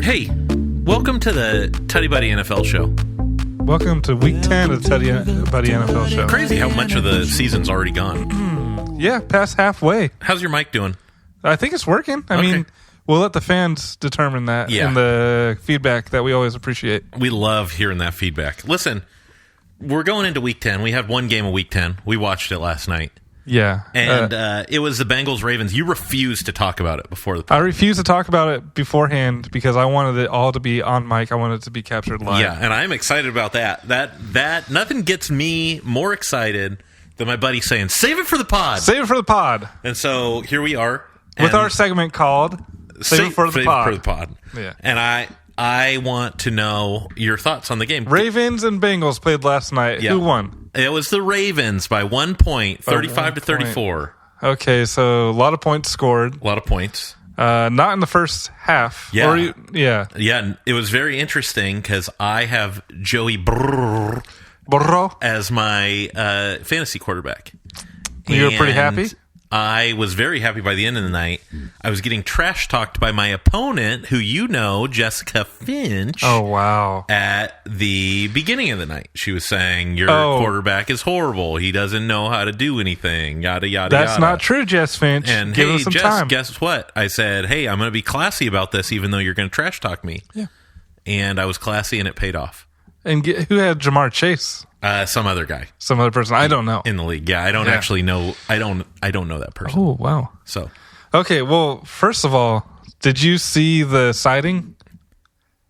Hey, welcome to the Tuddy Buddy NFL show. Welcome to week 10 of the Tuddy Buddy NFL show. Crazy how much of the season's already gone. Yeah, past halfway. How's your mic doing? I think it's working. I mean, we'll let the fans determine that in the feedback that we always appreciate. We love hearing that feedback. Listen, we're going into week 10. We had one game of week 10. We watched it last night. Yeah. And it was the Bengals-Ravens. You refused to talk about it before the podcast. I refused to talk about it beforehand because I wanted it all to be on mic. I wanted it to be captured live. Yeah, and I'm excited about that. That nothing gets me more excited than my buddy saying, save it for the pod. Save it for the pod. And so here we are. With our segment called Save It for the Pod. Yeah. And I want to know your thoughts on the game. Ravens and Bengals played last night. Yeah. Who won? It was the Ravens by 1 point, 35 to 34. Okay, so a lot of points scored. A lot of points. Not in the first half. Yeah. Yeah, it was very interesting because I have Joey Burrow as my fantasy quarterback. You were pretty happy? I was very happy by the end of the night. I was getting trash talked by my opponent, who you know, Jessica Finch. Oh, wow. At the beginning of the night. She was saying, your quarterback is horrible. He doesn't know how to do anything, yada, yada, That's yada. Not true, Jess Finch. And Give hey, us some Jess, time. Guess what? I said, hey, I'm going to be classy about this, even though you're going to trash talk me. Yeah. And I was classy, and it paid off. And who had Jamar Chase? Some other guy. Some other person. I don't know. In the league. Yeah, I don't actually know. I don't know that person. Oh, wow. So. Okay, well, first of all, did you see the sighting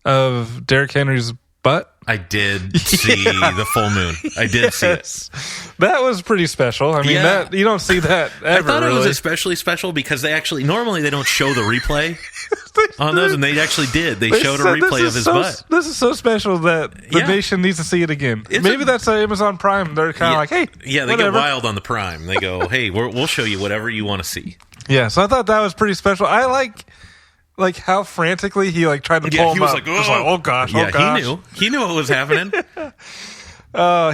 of Derrick Henry's butt? I did see the full moon. I did see it. That was pretty special. I mean, that you don't see that ever. I thought it was especially special because normally they don't show the replay on those, and they actually did. They showed a replay of his butt. This is so special that the nation needs to see it again. Maybe that's Amazon Prime. They're kind of like, hey, yeah, they get wild on the Prime. They go, hey, we'll show you whatever you want to see. Yeah, so I thought that was pretty special. I like how frantically he tried to pull him up. Like, oh gosh, yeah, he knew what was happening.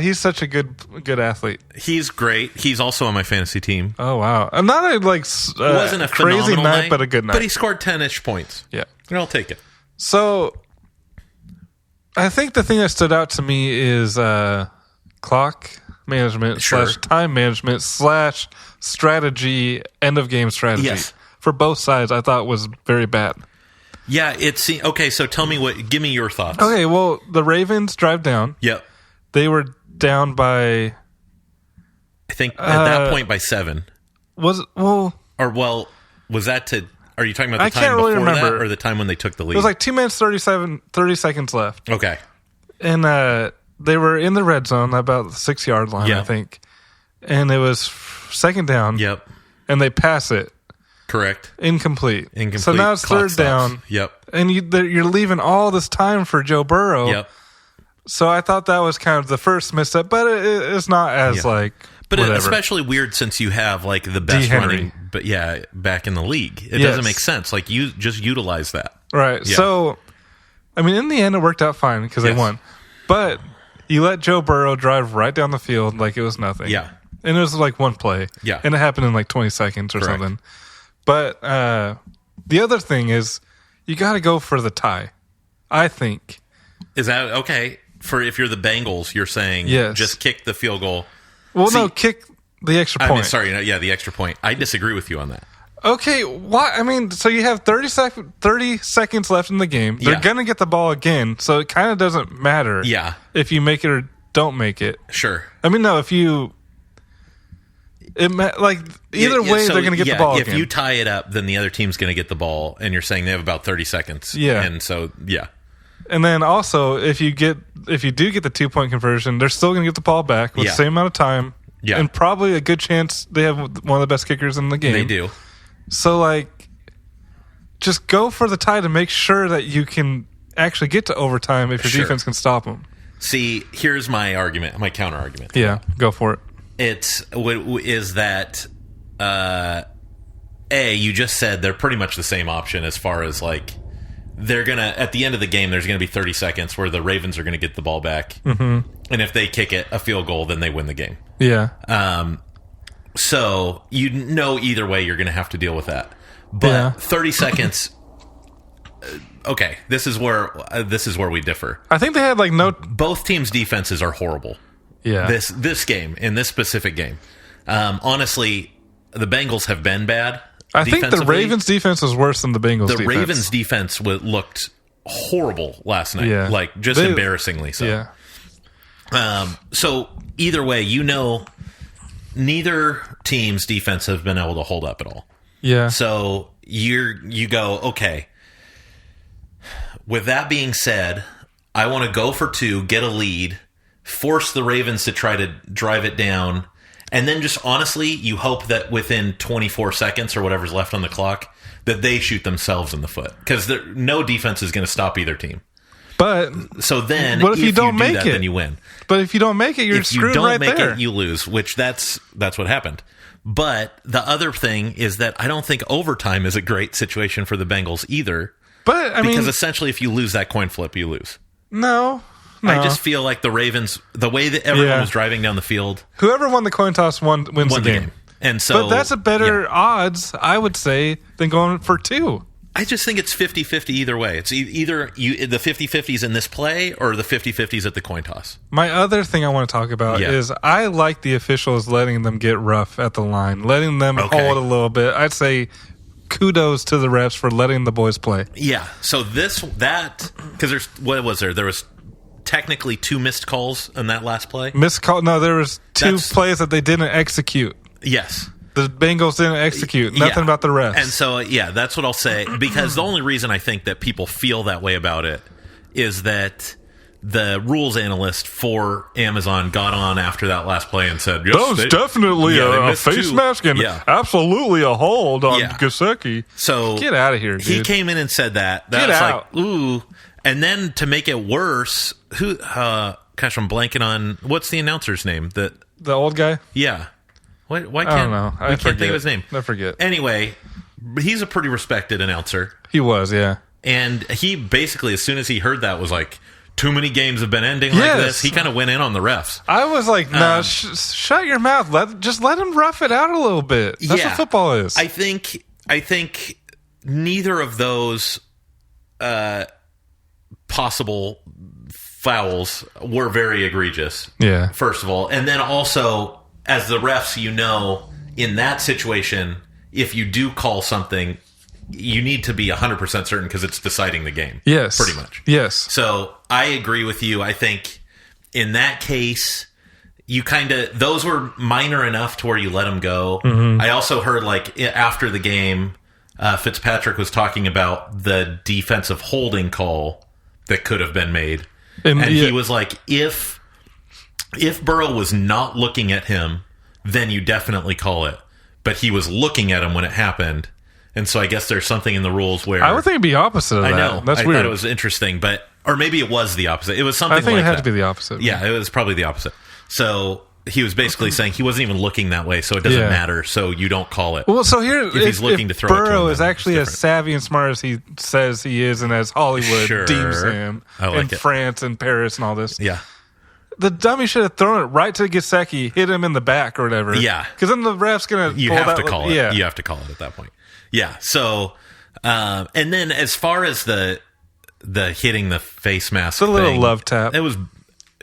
He's such a good athlete. He's great. He's also on my fantasy team. Oh wow, and not a wasn't a crazy night, but a good night. But he scored 10-ish points. Yeah, and I'll take it. So, I think the thing that stood out to me is clock management / time management / strategy, end of game strategy. Yes. For both sides, I thought was very bad. Yeah, okay. So tell me give me your thoughts. Okay, well, the Ravens drive down. Yep. They were down by, I think at that point by 7. Was that to? Are you talking about the time can't really before remember. that, or the time when they took the lead? It was like 2 minutes 30 seconds left. Okay. And they were in the red zone, about the 6-yard line, I think. And it was second down. Yep. And they pass it. Correct. Incomplete. So now it's third down. Yep. And you're leaving all this time for Joe Burrow. Yep. So I thought that was kind of the first misstep, but it's not as But it's especially weird since you have the best running, but back in the league. It doesn't make sense. You just utilize that. Right. Yeah. So, I mean, in the end, it worked out fine because they won. But you let Joe Burrow drive right down the field like it was nothing. Yeah. And it was one play. Yeah. And it happened in 20 seconds or something. But the other thing is you got to go for the tie, I think. Is that okay? For if you're the Bengals, you're saying just kick the field goal. Well, no, kick the extra point. The extra point. I disagree with you on that. Okay, why? I mean, so you have 30 seconds left in the game. They're going to get the ball again, so it kind of doesn't matter if you make it or don't make it. Sure. I mean, no, if you... either way, they're going to get the ball again. If you tie it up, then the other team's going to get the ball, and you're saying they have about 30 seconds. Yeah. And so, And then also, if you do get the 2-point conversion, they're still going to get the ball back with the same amount of time. Yeah. And probably a good chance they have one of the best kickers in the game. They do. So, just go for the tie to make sure that you can actually get to overtime if your defense can stop them. See, here's my argument, my counter argument. Yeah, go for it. Is that you just said they're pretty much the same option as far as they're gonna at the end of the game there's gonna be 30 seconds where the Ravens are gonna get the ball back, and if they kick it a field goal, then they win the game. So either way you're gonna have to deal with that, but 30 seconds okay, this is where we differ. I think they had like no. Both teams' defenses are horrible. Yeah. This game, in this specific game, honestly, the Bengals have been bad. I think the Ravens' defense was worse than the Bengals' defense. The Ravens' defense looked horrible last night. Yeah. Like, just embarrassingly so. Yeah. So, either way, neither team's defense have been able to hold up at all. Yeah. So, you go, okay. With that being said, I want to go for 2, get a lead, force the Ravens to try to drive it down, and then just honestly, you hope that within 24 seconds or whatever's left on the clock, that they shoot themselves in the foot. Because no defense is going to stop either team. But so then, what if you don't make it? Then you win. But if you don't make it, you're screwed right there. If you don't make it, you lose, which that's what happened. But the other thing is that I don't think overtime is a great situation for the Bengals either. But because essentially, if you lose that coin flip, you lose. No. I just feel like the Ravens, the way that everyone was driving down the field, whoever won the coin toss wins the game. And so, but that's a better odds, I would say, than going for 2. I just think it's 50-50 either way. It's either the 50-50s in this play or the 50-50s at the coin toss. My other thing I want to talk about is I like the officials letting them get rough at the line, letting them hold a little bit. I'd say kudos to the refs for letting the boys play. Yeah. So because what was there? There was technically 2 missed calls in that last play. Missed call? No, there was 2 plays that they didn't execute. Yes. The Bengals didn't execute. Nothing about the refs. And so, that's what I'll say. Because the only reason I think that people feel that way about it is that the rules analyst for Amazon got on after that last play and said, yes, that was definitely a face 2. mask and absolutely a hold on Gesicki. So get out of here, dude. He came in and said that. That was like, ooh. And then to make it worse, gosh, I'm blanking on, what's the announcer's name? The old guy? Yeah. Why can't, I don't know. I can't think of his name. I forget. Anyway, he's a pretty respected announcer. He was, yeah. And he basically, as soon as he heard that, was like, too many games have been ending like this. He kind of went in on the refs. I was like, no, shut your mouth. Just let him rough it out a little bit. That's what football is. I think neither of those possible fouls were very egregious. Yeah. First of all. And then also, as the refs, in that situation, if you do call something, you need to be 100% certain because it's deciding the game. Yes. Pretty much. Yes. So I agree with you. I think in that case, those were minor enough to where you let them go. Mm-hmm. I also heard, like, after the game, Fitzpatrick was talking about the defensive holding call that could have been made. And he was like, if Burrow was not looking at him, then you definitely call it. But he was looking at him when it happened. And so I guess there's something in the rules where... I would think it'd be opposite of that. I know. That's weird. I thought it was interesting. Or maybe it was the opposite. It was something like that. I think it had to be the opposite. Yeah, it was probably the opposite. So he was basically saying he wasn't even looking that way, so it doesn't matter, so you don't call it. Well, so here, if he's looking to throw Burrow it to him, is actually as savvy and smart as he says he is, and as Hollywood deems him, in France and Paris and all this. Yeah. The dummy should have thrown it right to Gesicki, hit him in the back or whatever. Yeah. Because then the ref's going to... You have to call it. Yeah. You have to call it at that point. Yeah. So, and then as far as the hitting the face mask thing, little love tap. It was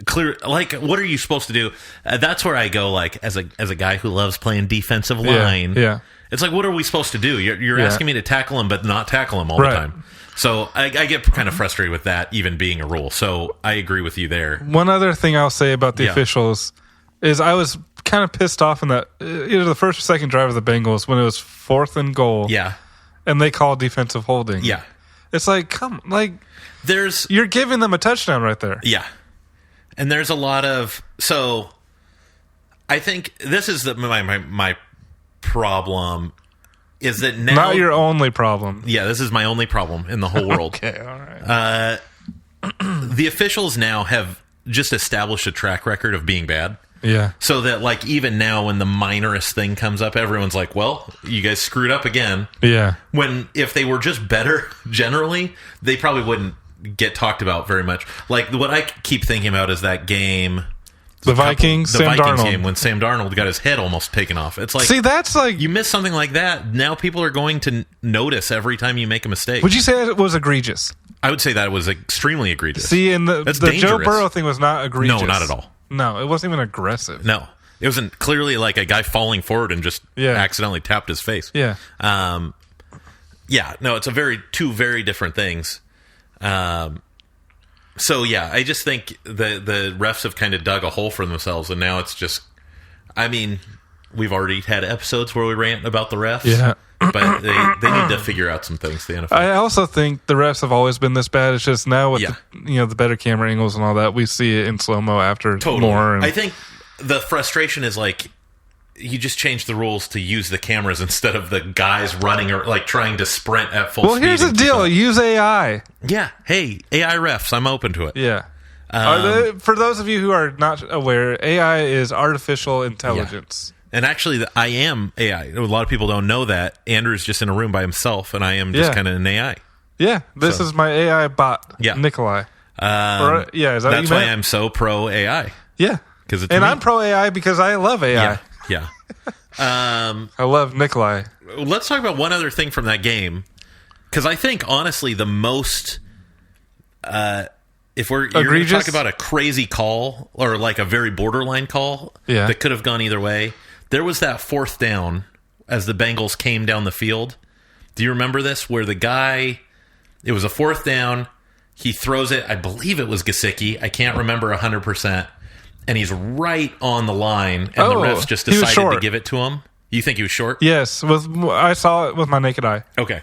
clear. Like, what are you supposed to do? That's where I go, like, as a guy who loves playing defensive line. Yeah. It's like, what are we supposed to do? You're asking me to tackle him, but not tackle him all the time. So I get kind of frustrated with that even being a rule. So I agree with you there. One other thing I'll say about the officials is I was kind of pissed off in that either the first or second drive of the Bengals when it was 4th and goal. Yeah. And they called defensive holding. Yeah. It's like, you're giving them a touchdown right there. Yeah. And there's a lot of... So I think this is my problem... Is that now... Not your only problem. Yeah, this is my only problem in the whole world. Okay, all right. The officials now have just established a track record of being bad. Yeah. So that, like, even now when the minorest thing comes up, everyone's like, well, you guys screwed up again. Yeah. When, if they were just better, generally, they probably wouldn't get talked about very much. Like, what I keep thinking about is that game... The Vikings game when Sam Darnold got his head almost taken off. It's like, see, that's like, you miss something like that. Now people are going to notice every time you make a mistake. Would you say it was egregious? I would say that was extremely egregious. See, and the Joe Burrow thing was not egregious. No, not at all. No, it wasn't even aggressive. No. It wasn't clearly like a guy falling forward and just accidentally tapped his face. Yeah. Yeah, no, it's two very different things. So, yeah, I just think the refs have kind of dug a hole for themselves, and now it's just... I mean, we've already had episodes where we rant about the refs. Yeah. But they need to figure out some things, the NFL. I also think the refs have always been this bad. It's just now with the better camera angles and all that, we see it in slow-mo after more. And... I think the frustration is like... You just change the rules to use the cameras instead of the guys running or like trying to sprint at full speed. Well, here's the deal. Use AI. Yeah. Hey, AI refs. I'm open to it. Yeah. For those of you who are not aware, AI is artificial intelligence. Yeah. And actually, I am AI. A lot of people don't know that. Andrew's just in a room by himself, and I am just kind of an AI. Yeah. This is my AI bot, Nikolai. Is that that's why I'm so pro AI. Yeah. I'm pro AI because I love AI. Yeah. I love Nikolai. Let's talk about one other thing from that game, because I think honestly the most, if you're going to talk about a crazy call or like a very borderline call that could have gone either way, there was that fourth down as the Bengals came down the field. Do you remember this? Where the guy, it was a fourth down, he throws it. I believe it was Gesicki. I can't remember 100%. And he's right on the line, and the refs just decided to give it to him. You think he was short? Yes. I saw it with my naked eye. Okay.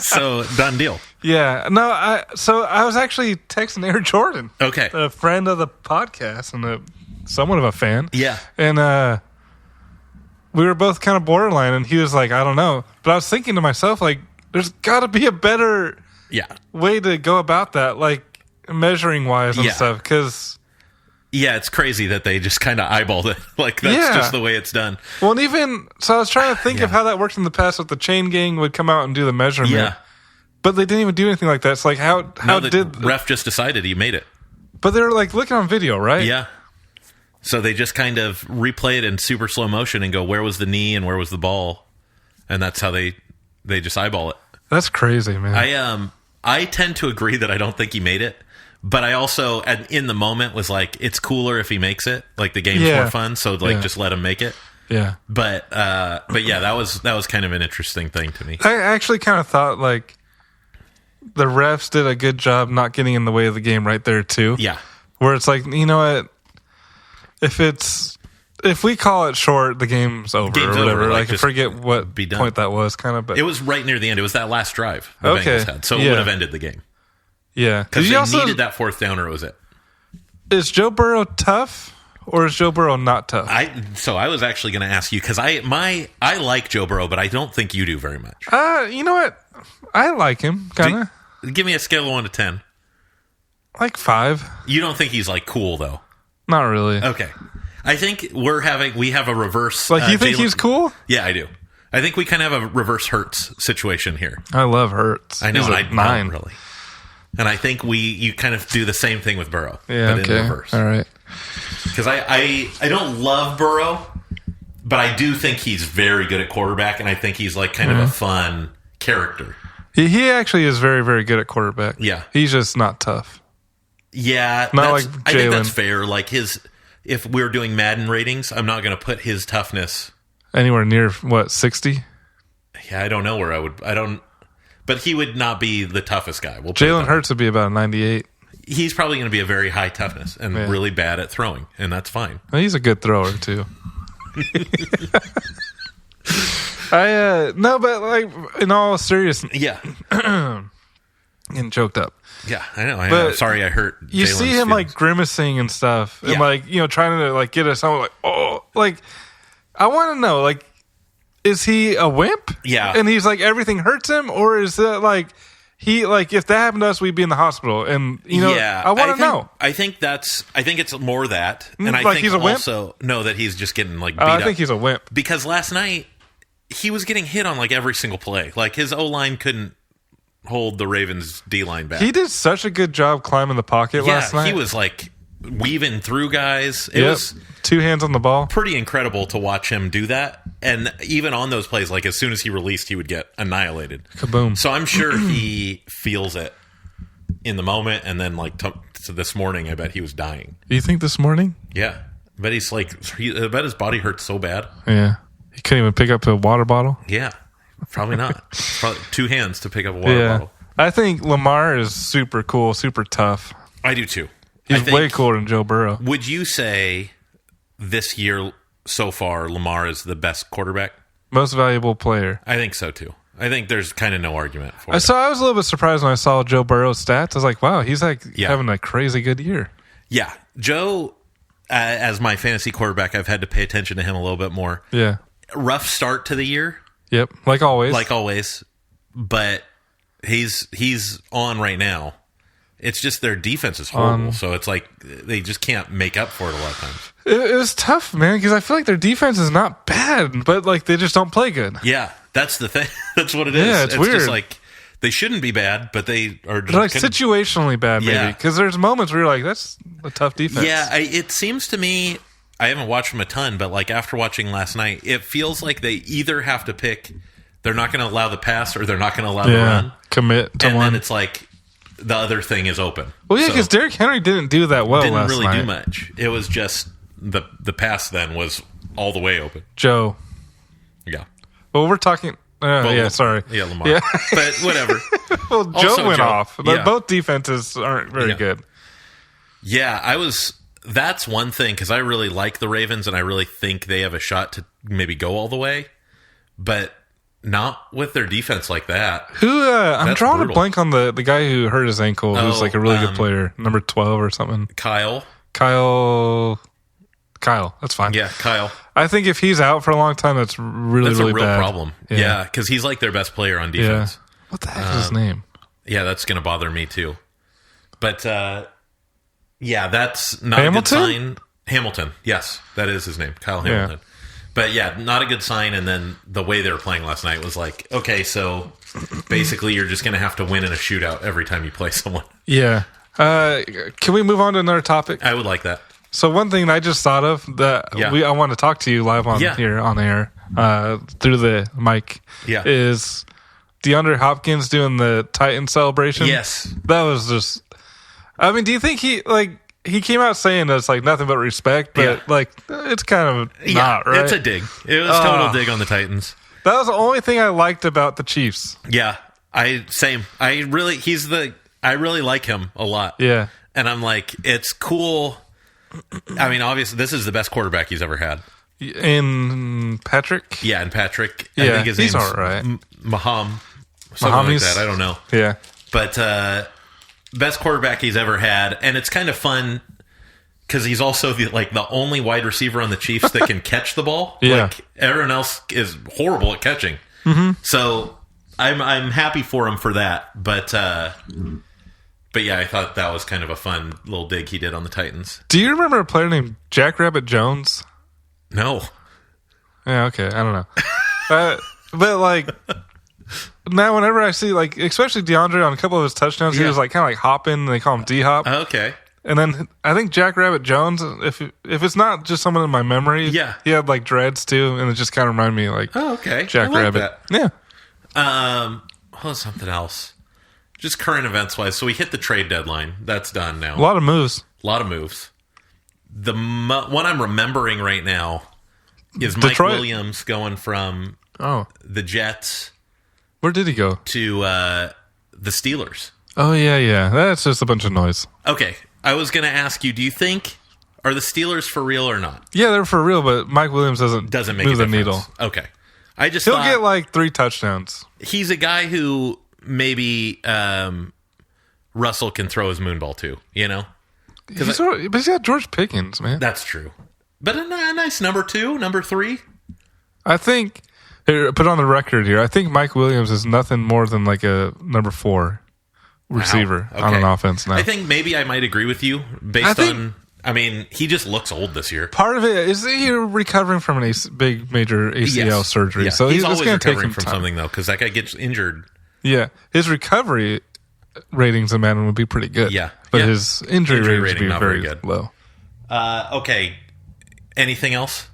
So, done deal. Yeah. No, I was actually texting Air Jordan. Okay. A friend of the podcast and somewhat of a fan. Yeah. And we were both kind of borderline, and he was like, I don't know. But I was thinking to myself, like, there's got to be a better way to go about that, like, measuring-wise and stuff, because... Yeah, it's crazy that they just kind of eyeballed it. Like, that's just the way it's done. Well, and even... So I was trying to think of how that worked in the past with the chain gang would come out and do the measurement. Yeah. But they didn't even do anything like that. It's like, how did... The ref just decided he made it. But they were, like, looking on video, right? Yeah. So they just kind of replay it in super slow motion and go, where was the knee and where was the ball? And that's how they just eyeball it. That's crazy, man. I tend to agree that I don't think he made it. But I also, in the moment, was like, it's cooler if he makes it. Like, the game's more fun, so, like, just let him make it. Yeah. But yeah, that was kind of an interesting thing to me. I actually kind of thought, like, the refs did a good job not getting in the way of the game right there, too. Yeah. Where it's like, you know what? If we call it short, the game's over or whatever. Like, I forget what point that was, kind of. But it was right near the end. It was that last drive the Bengals had. So it would have ended the game. Yeah. Because they needed that fourth down or it was it. Is Joe Burrow tough or is Joe Burrow not tough? So I was actually going to ask you because I like Joe Burrow, but I don't think you do very much. You know what? I like him, kind of. Give me a scale of 1 to 10. Like 5. You don't think he's like cool though? Not really. Okay. I think we have a reverse. Like you think he's cool? Yeah, I do. I think we kind of have a reverse Hurts situation here. I love Hurts. I know. He's 9. Really. And I think you kind of do the same thing with Burrow, but in reverse. All right. Because I don't love Burrow, but I do think he's very good at quarterback, and I think he's like kind of a fun character. He actually is very, very good at quarterback. Yeah. He's just not tough. Yeah. Not like Jalen. I think that's fair. Like if we were doing Madden ratings, I'm not going to put his toughness anywhere near, 60? Yeah, I don't know where I don't... But he would not be the toughest guy. Jalen Hurts would be about a 98. He's probably going to be a very high toughness and really bad at throwing, and that's fine. Well, he's a good thrower, too. No, but like in all seriousness... Yeah. Getting choked up. Yeah, I know. I'm sorry I hurt You see him, like, grimacing and stuff. And, like, trying to, like, get us someone like, oh... Like, I want to know, like... Is he a wimp? Yeah. And he's like, everything hurts him? Or is that like, if that happened to us, we'd be in the hospital? And, I want to know. I think it's more that. And I like think he's a wimp? Also, no, that he's just getting like beat up. I think he's a wimp. Because last night, he was getting hit on like every single play. Like his O-line couldn't hold the Ravens D-line back. He did such a good job climbing the pocket last night. He was like weaving through guys. It was 2 hands on the ball. Pretty incredible to watch him do that. And even on those plays, like as soon as he released, he would get annihilated. Kaboom. So I'm sure he feels it. in the moment, and then like to this morning, I bet he was dying. You think this morning? Yeah, I bet he's like, I bet his body hurts so bad. Yeah, he couldn't even pick up a water bottle. Yeah, probably not. Probably 2 hands to pick up a water bottle. I think Lamar is super cool, super tough. I do too. He's way cooler than Joe Burrow. Would you say this year so far, Lamar is the best quarterback? Most valuable player. I think so too. I think there's kind of no argument for it. So I was a little bit surprised when I saw Joe Burrow's stats. I was like, wow, he's like having a crazy good year. Yeah. Joe, as my fantasy quarterback, I've had to pay attention to him a little bit more. Yeah. Rough start to the year. Yep. Like always. But he's on right now. It's just their defense is horrible, so it's like they just can't make up for it a lot of times. It was tough, man, because I feel like their defense is not bad, but like they just don't play good. Yeah, that's the thing. That's what it is. Yeah, it's weird. Just like they shouldn't be bad, but they are just they're like situationally bad, maybe. Because there's moments where you're like, that's a tough defense. Yeah, it seems to me, I haven't watched them a ton, but like after watching last night, it feels like they either have to pick, they're not going to allow the pass or they're not going to allow the run. Commit to and one. And then it's like the other thing is open. Well, yeah, because Derrick Henry didn't do that well didn't last really night. do much. It was just the pass then was all the way open. Joe. Yeah. Well, we're talking... sorry. Yeah, Lamar. Yeah. But whatever. Well, Joe went off. But Yeah. both defenses aren't very good. Yeah, that's one thing, because I really like the Ravens, and I really think they have a shot to maybe go all the way. But not with their defense like that. I'm drawing a blank on the guy who hurt his ankle, who's like a really good player. Number 12 or something. Kyle, that's fine. Yeah, Kyle. I think if he's out for a long time, that's really a real bad. problem. Yeah, because he's like their best player on defense. Yeah. What the heck is his name? Yeah, that's going to bother me too. But, yeah, that's not Hamilton? a good sign. Hamilton, yes, that is his name, Kyle Hamilton. Yeah. But, yeah, not a good sign. And then the way they were playing last night was like, okay, so basically you're just going to have to win in a shootout every time you play someone. Yeah. Can we move on to another topic? I would like that. So one thing I just thought of that I want to talk to you live on here on air through the mic is DeAndre Hopkins doing the Titan celebration. Yes. That was just... I mean, do you think he came out saying that it's like nothing but respect, but like it's kind of not, right? It's a dig. It was a total dig on the Titans. That was the only thing I liked about the Chiefs. Yeah. Same. I really like him a lot. Yeah. And I'm like, it's cool. I mean, obviously, this is the best quarterback he's ever had. In Patrick? Yeah, in Patrick. Yeah, I think his name's all right. Maham. Something like that. I don't know. Yeah. But best quarterback he's ever had. And it's kind of fun because he's also the only wide receiver on the Chiefs that can catch the ball. Yeah. Like, everyone else is horrible at catching. Mm-hmm. So I'm happy for him for that. But yeah, I thought that was kind of a fun little dig he did on the Titans. Do you remember a player named Jackrabbit Jones? No. Yeah, okay. I don't know. But like now whenever I see like especially DeAndre on a couple of his touchdowns, he was like kind of like hopping, they call him D-hop. Okay. And then I think Jackrabbit Jones, if it's not just someone in my memory, he had like dreads too, and it just kind of reminded me like Jackrabbit. Yeah. What was something else? Just current events wise. So we hit the trade deadline. That's done now. A lot of moves. The one I'm remembering right now is Detroit. Mike Williams going from the Jets. Where did he go? To the Steelers. Oh, yeah. That's just a bunch of noise. Okay. I was going to ask you, do you think, are the Steelers for real or not? Yeah, they're for real, but Mike Williams doesn't make move the needle. Okay. He'll get like 3 touchdowns. He's a guy who maybe Russell can throw his moonball to, you know? But he's got George Pickens, man. That's true. But a nice number 2, number 3. I think, put on the record here, I think Mike Williams is nothing more than like a number 4 receiver on an offense now. I think maybe I might agree with you based on... I mean, he just looks old this year. Part of it is he recovering from a big major ACL surgery. Yeah. So he's always going to take recovering him from time. something, though, because that guy gets injured. Yeah. His recovery ratings in Madden would be pretty good. Yeah. But his injury ratings would be very good. low. Okay. Anything else?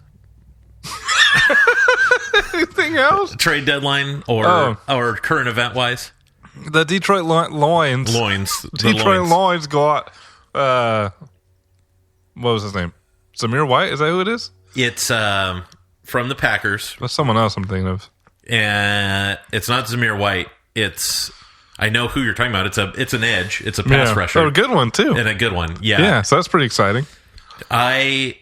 Anything else? Trade deadline or current event-wise? The Detroit Lions. Detroit Lions got, what was his name? Zamir White? Is that who it is? It's from the Packers. That's someone else I'm thinking of. And it's not Zamir White. I know who you're talking about. It's an edge. It's a pass rusher. Oh, a good one, too. And a good one, yeah. Yeah, so that's pretty exciting. I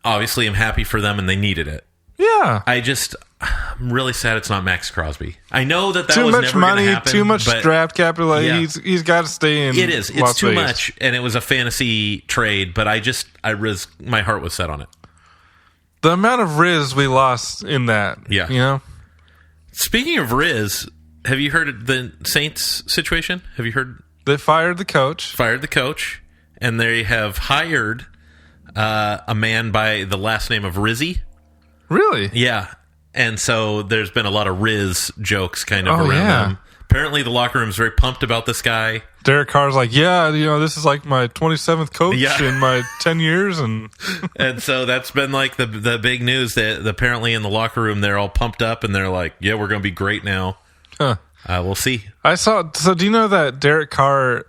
obviously am happy for them, and they needed it. Yeah. I'm really sad it's not Max Crosby. I know that too was much never money, happen, too much draft capital. Yeah. He's got to stay in. It is. It's Las too Vegas. much, and it was a fantasy trade. But my heart was set on it. The amount of Riz we lost in that. Yeah. You know. Speaking of Riz, have you heard of the Saints situation? Have you heard? They fired the coach. And they have hired a man by the last name of Rizzy. Really? Yeah. And so there's been a lot of Riz jokes kind of around them. Apparently the locker room's very pumped about this guy. Derek Carr's like, this is like my 27th coach in my 10 years. And so that's been like the big news that apparently in the locker room they're all pumped up and they're like, yeah, we're going to be great now. Huh. We'll see. So do you know that Derek Carr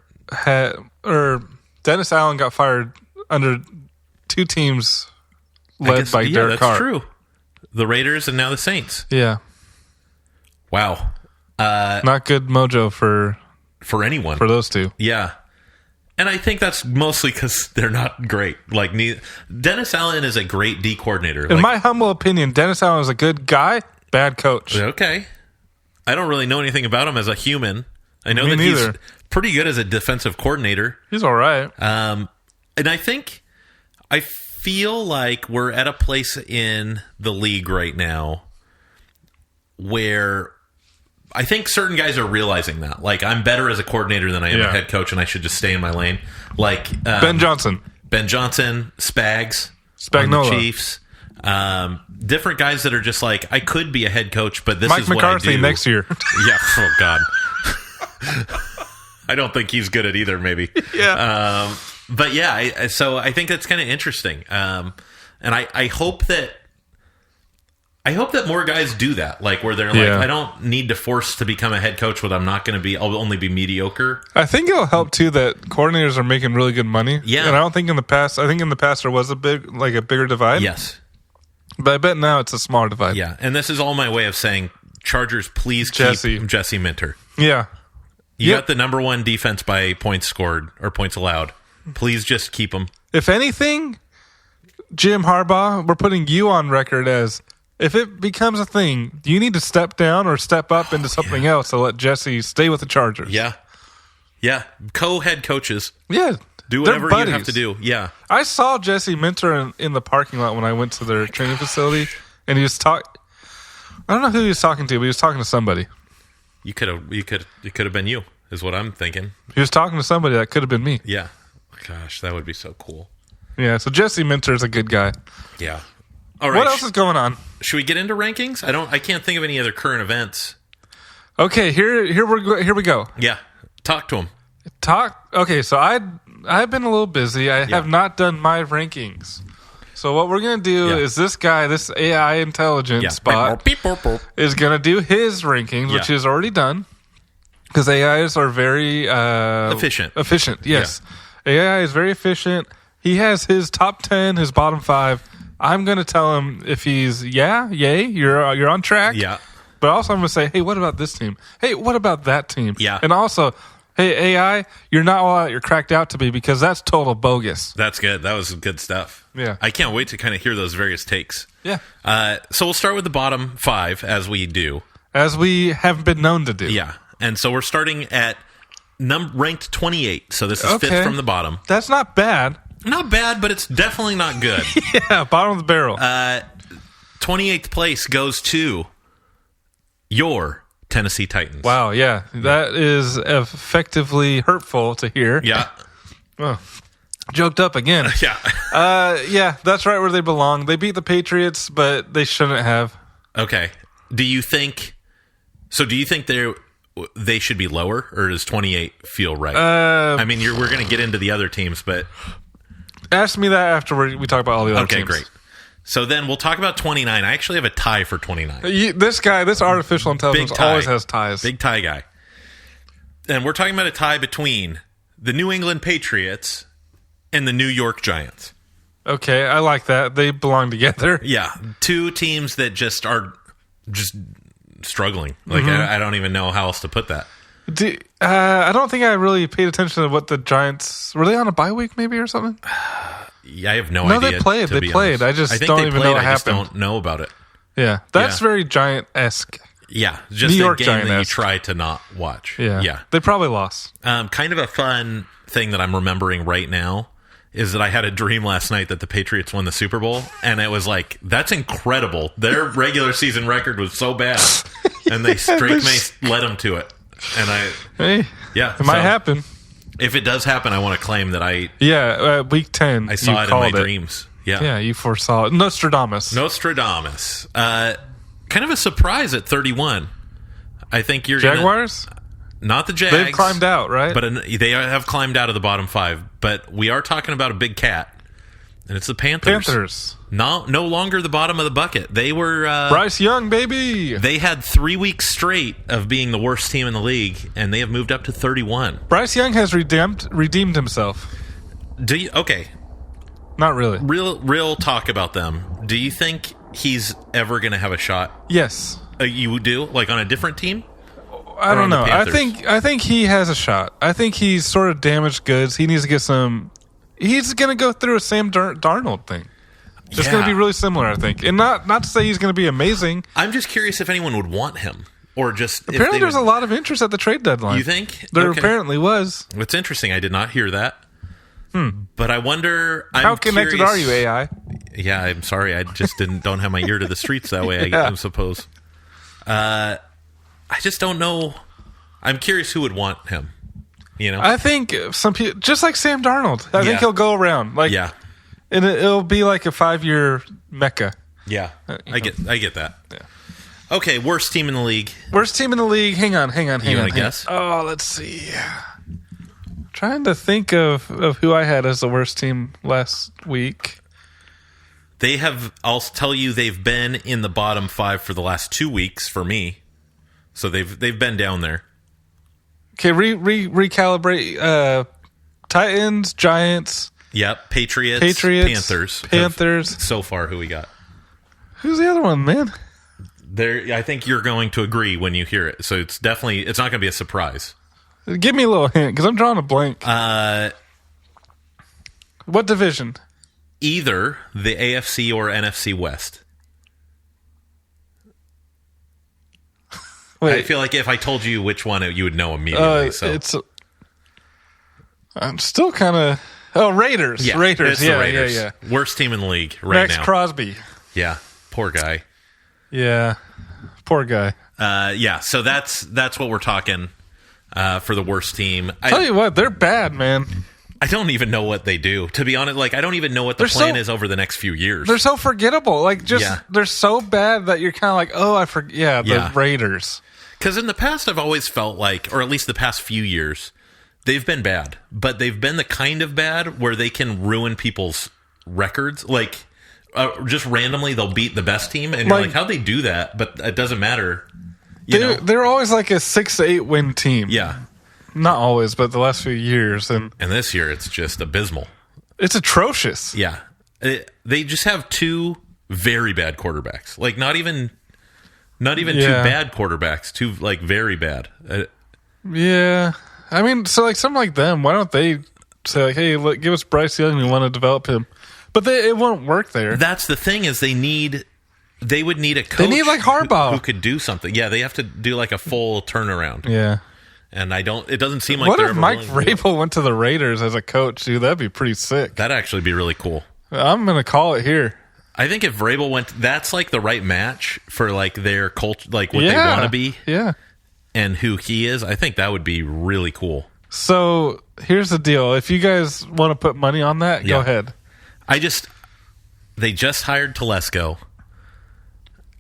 Dennis Allen got fired under two teams led by Derek Carr? That's true. The Raiders and now the Saints. Yeah. Wow. Not good mojo for anyone. For those two. Yeah. And I think that's mostly because they're not great. Like, Dennis Allen is a great D coordinator. In my humble opinion, Dennis Allen is a good guy, bad coach. Okay. I don't really know anything about him as a human. I know that he's pretty good as a defensive coordinator. He's all right. And I feel like we're at a place in the league right now where I think certain guys are realizing that. Like, I'm better as a coordinator than I am a head coach, and I should just stay in my lane. Like Ben Johnson, Spagnola, on the Chiefs. Different guys that are just like, I could be a head coach, but this is what McCarthy I do. next year. Yeah. Oh God. I don't think he's good at either. Maybe. Yeah. But yeah. So I think that's kind of interesting. And I hope that more guys do that. Like where they're like, I don't need to force to become a head coach. What I'm not going to be. I'll only be mediocre. I think it'll help too that coordinators are making really good money. Yeah. And I don't think in the past. I think in the past there was a bigger divide. Yes. But I bet now it's a smaller divide. Yeah, and this is all my way of saying, Chargers, please keep Jesse Minter. Yeah. You got the number one defense by points scored or points allowed. Please just keep him. If anything, Jim Harbaugh, we're putting you on record as, if it becomes a thing, you need to step down or step up into something else to let Jesse stay with the Chargers. Yeah. Yeah. Co-head coaches. Yeah. Do whatever you have to do. Yeah. I saw Jesse Minter in the parking lot when I went to their training facility, and he was I don't know who he was talking to, but he was talking to somebody. It could have been you, is what I'm thinking. He was talking to somebody that could have been me. Yeah. Gosh, that would be so cool. Yeah, so Jesse Minter is a good guy. Yeah. All right. What else is going on? Should we get into rankings? I can't think of any other current events. Okay, here we go. Yeah. Talk to him. Okay, so I've been a little busy. I have not done my rankings. So what we're going to do is this AI intelligence bot is going to do his rankings, which is already done. Because AIs are very... efficient. Efficient, yes. Yeah. AI is very efficient. He has his top 10, his bottom 5. I'm going to tell him if he's yay, you're on track. Yeah. But also I'm going to say, hey, what about this team? Hey, what about that team? Yeah. And also... Hey, AI, you're not all that you're cracked out to be because that's total bogus. That's good. That was good stuff. Yeah. I can't wait to kind of hear those various takes. Yeah. So we'll start with the bottom 5, as we do. As we have been known to do. Yeah. And so we're starting at ranked 28. So this is 5th from the bottom. That's not bad. Not bad, but it's definitely not good. Yeah, bottom of the barrel. 28th place goes to your Tennessee Titans. Wow, yeah. That is effectively hurtful to hear. Yeah. Oh, joked up again. Yeah. That's right where they belong. They beat the Patriots, but they shouldn't have. Okay. Do you think they should be lower, or does 28 feel right? I mean, we're going to get into the other teams, but... Ask me that after we talk about all the other teams. Okay, great. So then we'll talk about 29. I actually have a tie for 29. This artificial intelligence always has ties. Big tie guy. And we're talking about a tie between the New England Patriots and the New York Giants. Okay, I like that. They belong together. Yeah, two teams that are struggling. Like, I don't even know how else to put that. I don't think I really paid attention to what the Giants... Were they on a bye week maybe or something? Yeah, I have no idea. No, they played. They played. I just don't even know what happened. I just don't know about it. Yeah, that's very Giant-esque. Yeah, just New a York game Giant-esque. that you try to not watch. Yeah. They probably lost. Kind of a fun thing that I'm remembering right now is that I had a dream last night that the Patriots won the Super Bowl, and it was like, that's incredible. Their regular season record was so bad, and they led them to it. And it might happen. If it does happen, I want to claim that week 10, I saw it in my dreams. Yeah, you foresaw it. Nostradamus. Kind of a surprise at 31. I think you're Jaguars? Not the Jags. They've climbed out, right? But they have climbed out of the bottom 5. But we are talking about a big cat, and it's the Panthers. No longer the bottom of the bucket. They were... Bryce Young, baby! They had 3 weeks straight of being the worst team in the league, and they have moved up to 31. Bryce Young has redeemed himself. Do you? Okay. Not really. Real talk about them. Do you think he's ever going to have a shot? Yes. You do? Like on a different team? I don't know. I think he has a shot. I think he's sort of damaged goods. He needs to get some... He's going to go through a Sam Darnold thing. It's going to be really similar, I think. And not to say he's going to be amazing. I'm just curious if anyone would want him. Or just... Apparently there's a lot of interest at the trade deadline. You think? There apparently was. It's interesting. I did not hear that. But I wonder... How connected are you, AI? Yeah, I'm sorry. I just don't have my ear to the streets that way, I suppose. I just don't know. I'm curious who would want him. You know, I think some people, just like Sam Darnold, I think he'll go around. And it'll be like a 5-year mecca. Yeah, I get that. Yeah. Okay, worst team in the league. Hang on. You want to guess? Oh, let's see. Trying to think of who I had as the worst team last week. I'll tell you, they've been in the bottom 5 for the last 2 weeks for me. So they've been down there. Okay, recalibrate. Titans, Giants. Yep, Patriots, Panthers. So far, who we got? Who's the other one, man? I think you're going to agree when you hear it. So it's not going to be a surprise. Give me a little hint, because I'm drawing a blank. What division? Either the AFC or NFC West. Wait. I feel like if I told you which one, you would know immediately. I'm still kind of... Oh, Raiders. Yeah, Raiders. The Raiders. Yeah. Worst team in the league right Max now. Crosby. Yeah, poor guy. Yeah, poor guy. So that's what we're talking for the worst team. Tell you what, they're bad, man. I don't even know what they do. To be honest, I don't even know what the plan is over the next few years. They're so forgettable. They're so bad that you're kind of like, oh, I forget. Yeah, the Raiders. Because in the past, I've always felt like, or at least the past few years, they've been bad. But they've been the kind of bad where they can ruin people's records. Just randomly, they'll beat the best team. And you're like, how'd they do that? But it doesn't matter. They're always like a 6 to 8 win team. Yeah. Not always, but the last few years. And this year, it's just abysmal. It's atrocious. Yeah. They just have 2 very bad quarterbacks. Not even 2 bad quarterbacks. 2, very bad. Yeah. I mean, so, something like them, why don't they say, hey, give us Bryce Young, we want to develop him. But it won't work there. That's the thing is they would need a coach. They need Harbaugh. Who could do something. Yeah, they have to do a full turnaround. Yeah. And it doesn't seem like what they're if Mike Vrabel went to the Raiders as a coach, dude? That'd be pretty sick. That'd actually be really cool. I'm going to call it here. I think if Vrabel went, that's the right match for their culture, what they want to be. Yeah. And who he is. I think that would be really cool. So here's the deal. If you guys want to put money on that, go ahead. They just hired Telesco.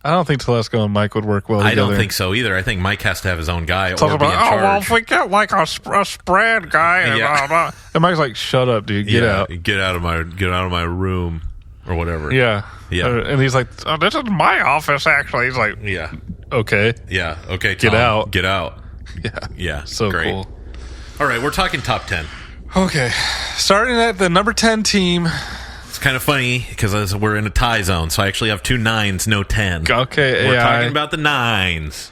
I don't think Telesco and Mike would work well together. I don't think so either. I think Mike has to have his own guy Talk or be in charge. If we get a spread guy, and blah, blah. And Mike's like, "Shut up, dude. Get out. Get out of my room, or whatever." Yeah. And he's like, "Oh, this is my office, actually." He's like, "Yeah, okay, yeah, okay, Tom, get out." Yeah. Yeah. So great. cool. All right, we're talking top 10. Okay. Starting at the number 10 team. It's kind of funny because we're in a tie zone, so I actually have 2 9s, no 10. Okay, We're talking about the 9s.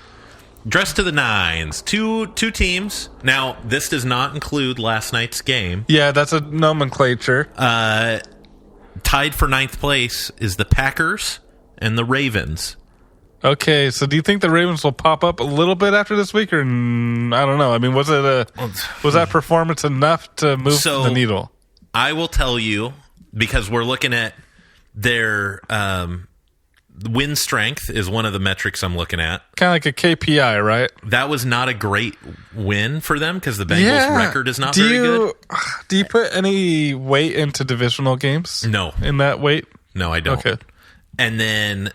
Dress to the 9s. Two teams. Now, this does not include last night's game. Yeah, that's a nomenclature. Tied for 9th place is the Packers and the Ravens. Okay, so do you think the Ravens will pop up a little bit after this week, or I don't know? I mean, was that performance enough to move the needle? I will tell you, because we're looking at their win strength is one of the metrics I'm looking at. Kind of like a KPI, right? That was not a great win for them because the Bengals' record is not very good. Do you put any weight into divisional games? No. In that weight? No, I don't. Okay. And then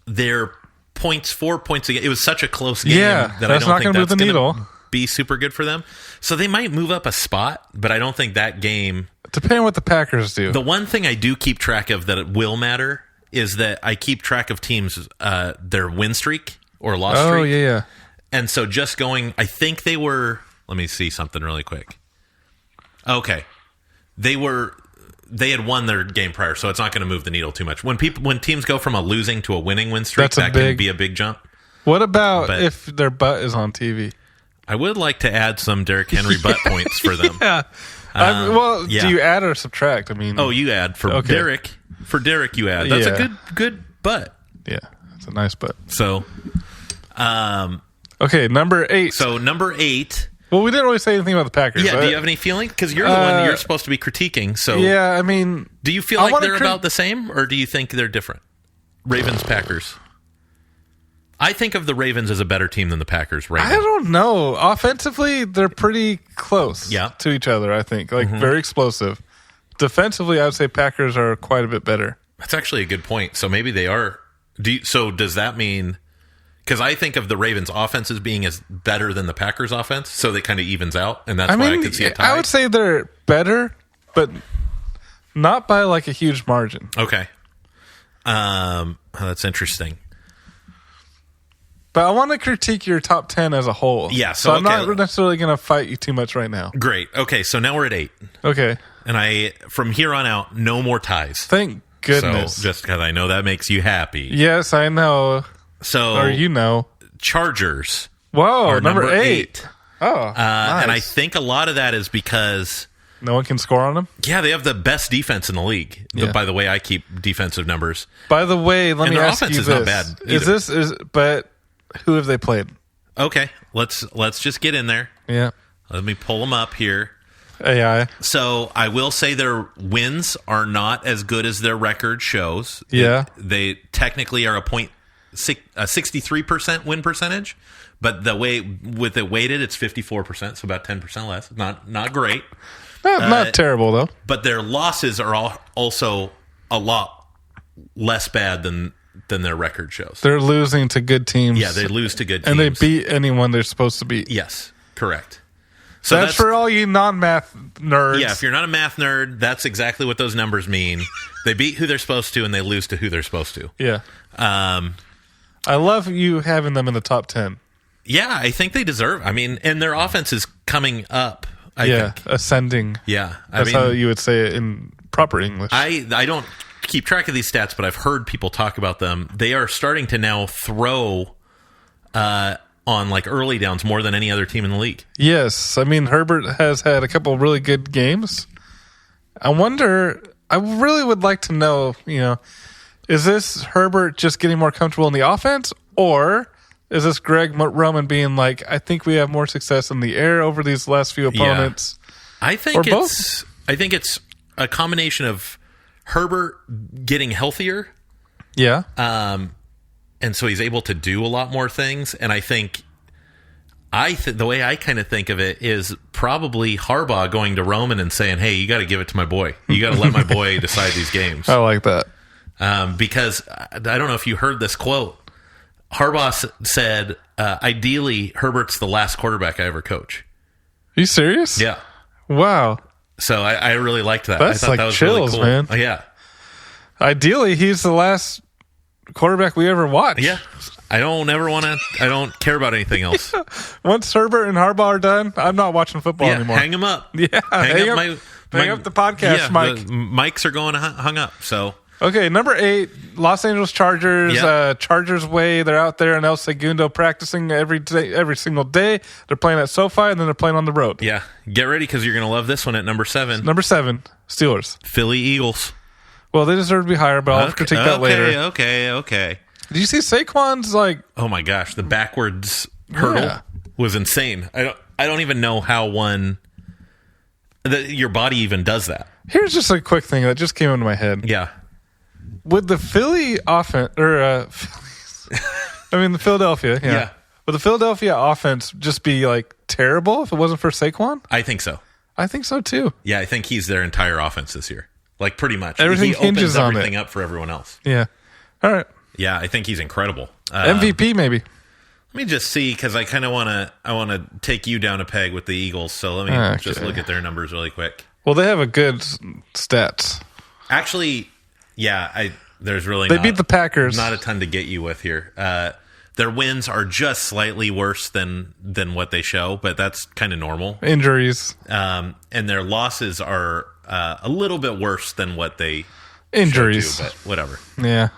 their 4 points again. It was such a close game that I don't think that's going to be super good for them. So they might move up a spot, but I don't think that game... Depending on what the Packers do. The one thing I do keep track of that it will matter is that I keep track of teams, their win streak or loss streak. Oh, yeah. And so just going... I think they were... Let me see something really quick. Okay. They had won their game prior, so it's not going to move the needle too much. When teams go from a losing to a winning win streak, that can be a big jump. What about if their butt is on TV? I would like to add some Derrick Henry butt points for them. Yeah. Do you add or subtract? I mean, you add for Derrick. For Derrick, you add. That's a good butt. Yeah, it's a nice butt. So, okay, number 8. So number 8. Well, we didn't really say anything about the Packers. Yeah, right? Do you have any feeling? Because you're the one you're supposed to be critiquing. So yeah, I mean... Do you feel like they're about the same, or do you think they're different? Ravens, Packers. I think of the Ravens as a better team than the Packers right now. I don't know. Offensively, they're pretty close to each other, I think. Very explosive. Defensively, I would say Packers are quite a bit better. That's actually a good point. So maybe they are... So does that mean... Because I think of the Ravens' offense as being as better than the Packers' offense, so it kind of evens out, and that's why I could see a tie. I would say they're better, but not by like a huge margin. Okay. That's interesting. But I want to critique your top 10 as a whole. Yeah. So I'm not necessarily going to fight you too much right now. Great. Okay, so now we're at 8. Okay. And from here on out, no more ties. Thank goodness. So just because I know that makes you happy. Yes, I know. So, or you know, Chargers. Whoa, number 8. Oh, nice. And I think a lot of that is because no one can score on them. Yeah, they have the best defense in the league. Yeah. By the way, I keep defensive numbers. By the way, let me ask you this: their offense is not bad. But who have they played? Okay, let's just get in there. Yeah, let me pull them up here. AI. So I will say their wins are not as good as their record shows. Yeah, they technically are a 63% win percentage, but the way with it weighted, it's 54%, so about 10% less. Not great. Not terrible though. But their losses are also a lot less bad than their record shows. They're losing to good teams. Yeah, they lose to good teams, and they beat anyone they're supposed to beat. Yes, correct. So that's for all you non-math nerds. Yeah, if you're not a math nerd, that's exactly what those numbers mean. They beat who they're supposed to, and they lose to who they're supposed to. Yeah. I love you having them in the top 10. Yeah, I think they deserve. I mean, and their offense is coming up. I think. Ascending. Yeah, that's how you would say it in proper English. I don't keep track of these stats, but I've heard people talk about them. They are starting to now throw on like early downs more than any other team in the league. Yes, I mean Herbert has had a couple really good games. I really would like to know, is this Herbert just getting more comfortable in the offense, or is this Greg Roman being like, I think we have more success in the air over these last few opponents? Yeah. I think it's a combination of Herbert getting healthier. Yeah. And so he's able to do a lot more things. And I think the way I kind of think of it is probably Harbaugh going to Roman and saying, hey, you got to give it to my boy. You got to let my boy decide these games. I like that. Because I don't know if you heard this quote. Harbaugh said, ideally, Herbert's the last quarterback I ever coach. Are you serious? Yeah. Wow. So I really liked that. That's I thought that was chills, really cool. man. Yeah. Ideally, he's the last quarterback we ever watched. Yeah. I don't ever want to. I don't care about anything else. Once Herbert and Harbaugh are done, I'm not watching football anymore. Hang them up. Yeah, hang up the podcast, Mike. The mics are going hung up. So okay, number 8, Los Angeles Chargers. Yep. Chargers way. They're out there in El Segundo practicing every single day. They're playing at SoFi, and then they're playing on the road. yeah, get ready because you're going to love this one at number 7. Number 7, Steelers. Philly Eagles. Well, they deserve to be higher, but I'll critique that later. Okay. Did you see Saquon's Oh my gosh, the backwards hurdle was insane. I don't even know how your body even does that. Here's just a quick thing that just came into my head. Yeah. Would the Philly offense, or the Philadelphia, Yeah. Would the Philadelphia offense just be terrible if it wasn't for Saquon? I think so. I think so too. Yeah, I think he's their entire offense this year. Pretty much. Everything he hinges opens on everything it. up for everyone else. Yeah. All right. Yeah, I think he's incredible. MVP maybe. Let me just see because I kind of want to take you down a peg with the Eagles. So let me just look at their numbers really quick. Well, they have a good stats. Actually, yeah, there's really they beat the Packers. Not a ton to get you with here. Their wins are just slightly worse than what they show, but that's kind of normal. Injuries. And their losses are a little bit worse than what they injuries, show too, but whatever. Yeah,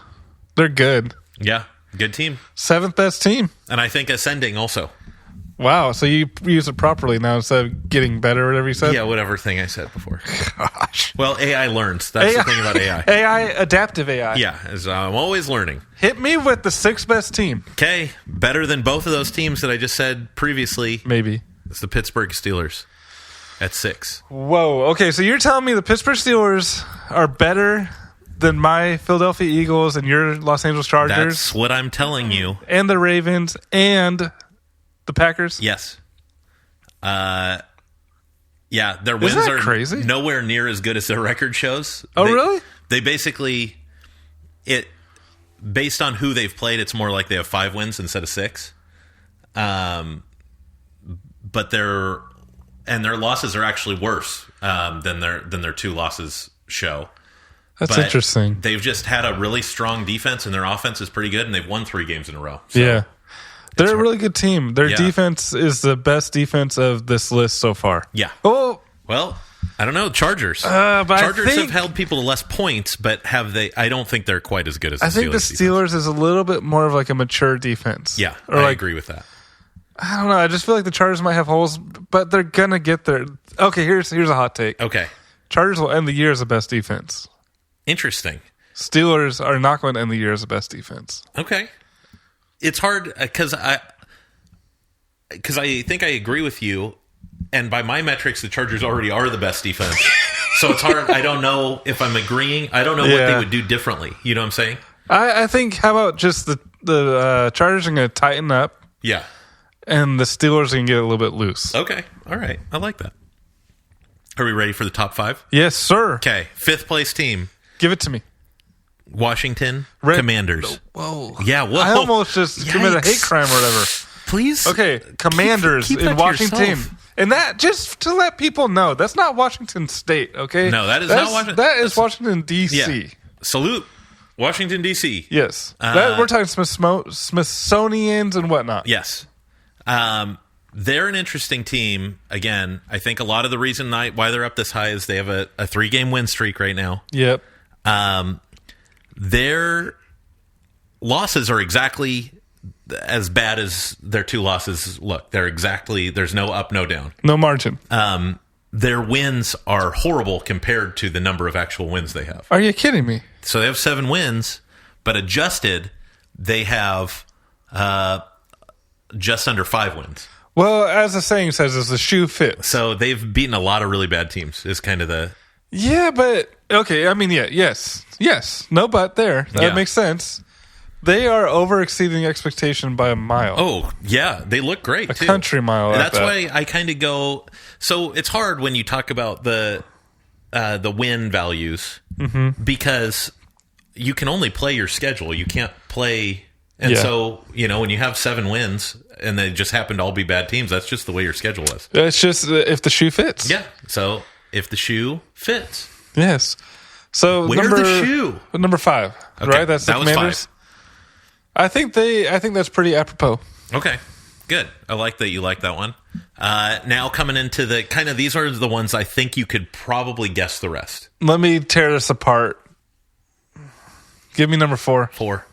they're good. Yeah, good team. 7th best team, and I think ascending also. Wow, so you use it properly now instead of getting better, whatever you said? Yeah, whatever thing I said before. Gosh. Well, AI learns. That's the thing about AI. AI, adaptive AI. Yeah, I'm always learning. Hit me with the 6th best team. Okay, better than both of those teams that I just said previously. Maybe. It's the Pittsburgh Steelers at 6. Whoa, okay, so you're telling me the Pittsburgh Steelers are better than my Philadelphia Eagles and your Los Angeles Chargers? That's what I'm telling you. And the Ravens and the Packers? Yes. Yeah, their wins are crazy? Nowhere near as good as their record shows. Oh, really? They basically, based on who they've played, it's more like they have 5 wins instead of 6. But their losses are actually worse than their 2 losses show. That's interesting. They've just had a really strong defense, and their offense is pretty good, and they've won 3 games in a row. So yeah. They're a really good team. Their defense is the best defense of this list so far. Yeah. Oh, well, I don't know. Chargers. But Chargers have held people to less points, but have they? I don't think they're quite as good as the Steelers. I think the Steelers is a little bit more of a mature defense. Yeah, I agree with that. I don't know. I just feel like the Chargers might have holes, but they're gonna get there. Okay, here's a hot take. Okay. Chargers will end the year as the best defense. Interesting. Steelers are not going to end the year as the best defense. Okay. It's hard because I think I agree with you, and by my metrics, the Chargers already are the best defense. So it's hard. I don't know if I'm agreeing. I don't know what they would do differently. You know what I'm saying? I think. How about just the Chargers are going to tighten up? Yeah. And the Steelers are going to get a little bit loose. Okay. All right. I like that. Are we ready for the top 5? Yes, sir. Okay. 5th place team. Give it to me. Washington Commanders. Whoa. Yeah, whoa. I almost just committed a hate crime or whatever. Please. Okay, Commanders keep in Washington. yourself. And that, just to let people know, that's not Washington State, okay? No, that is not Washington. That is Washington, D.C. Yeah. Salute. Washington, D.C. Yes. We're talking Smithsonians and whatnot. Yes. They're an interesting team. Again, I think a lot of the reason why they're up this high is they have a 3-game win streak right now. Yep. Their losses are exactly as bad as their 2 losses look. There's no up, no down. No margin. Their wins are horrible compared to the number of actual wins they have. Are you kidding me? So they have 7 wins, but adjusted, they have just under 5 wins. Well, as the saying says, is the shoe fits. So they've beaten a lot of really bad teams, is kind of the... Yeah, but... Okay, I mean, yes. No but there. That makes sense. They are over-exceeding expectation by a mile. Oh, yeah. They look great, too. A country mile. That's why I kind of go... So it's hard when you talk about the win values because you can only play your schedule. You can't play... And so, when you have 7 wins and they just happen to all be bad teams, that's just the way your schedule is. It's just if the shoe fits. Yeah. So if the shoe fits. Yes. So Where's the shoe? Number 5, Okay, right? That's the that was Commanders. I think that's pretty apropos. Okay, good. I like that you like that one. Now coming into the kind of, these are the ones I think you could probably guess the rest. Let me tear this apart. Give me number 4. 4.